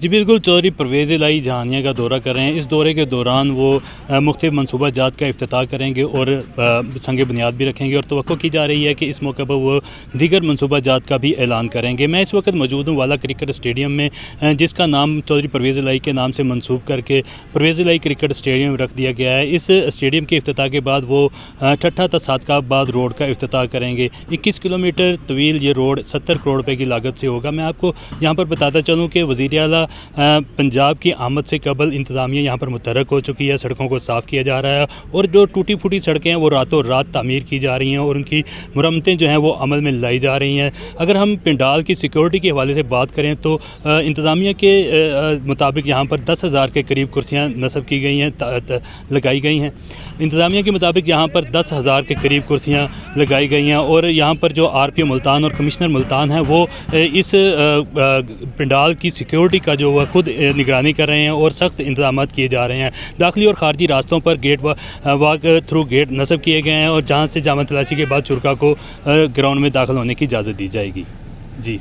जी बिल्कुल, चौधरी परवेज़ इलाही जहानिया का दौरा कर रहे हैं। इस दौरे के दौरान वो मुख्तलिफ़ मनसूबा जात का इफ्तिताह करेंगे और संग बुनियाद भी रखेंगे, और तवक्को की जा रही है कि इस मौके पर वो दीगर मनसूबा जात का भी ऐलान करेंगे। मैं इस वक्त मौजूद हूँ वाला क्रिकेट स्टेडियम में, जिसका नाम चौधरी परवेज़ इलाही के नाम से मनसूब करके परवेज़ इलाही क्रिकेट स्टेडियम रख दिया गया है। इस स्टेडियम के इफ्तिताह के बाद वो ठट्ठा ता सादकाबाद रोड का इफ्तिताह करेंगे। 21 किलोमीटर तवील ये रोड 70 करोड़ रुपए की लागत से होगा। मैं आपको यहाँ पर बताता चलूँ कि वज़ीर आला पंजाब की आमद से कबल इंतज़ामिया यहाँ पर मुतहरक हो चुकी है, सड़कों को साफ़ किया जा रहा है, और जो टूटी फूटी सड़कें हैं वो रातों रात तामीर की जा रही हैं और उनकी मुरम्मतें जो हैं वो अमल में लाई जा रही हैं। अगर हम पंडाल की सिक्योरिटी के हवाले से बात करें तो इंतज़ामिया के मुताबिक यहाँ पर 10,000 के करीब कुर्सियाँ नस्ब की गई हैं, लगाई गई हैं। इंतज़ामिया के मुताबिक यहाँ पर 10,000 के करीब कुर्सियाँ लगाई गई हैं, और यहाँ पर जो RPO मुल्तान और कमिश्नर मुल्तान हैं वो इस पंडाल की सिक्योरिटी का जो वह खुद निगरानी कर रहे हैं और सख्त इंतजाम किए जा रहे हैं। दाखिली और ख़ारजी रास्तों पर गेट वाक थ्रू गेट नस्ब किए गए हैं, और जहाँ से जामा तलाशी के बाद शुरका को ग्राउंड में दाखिल होने की इजाज़त दी जाएगी। जी।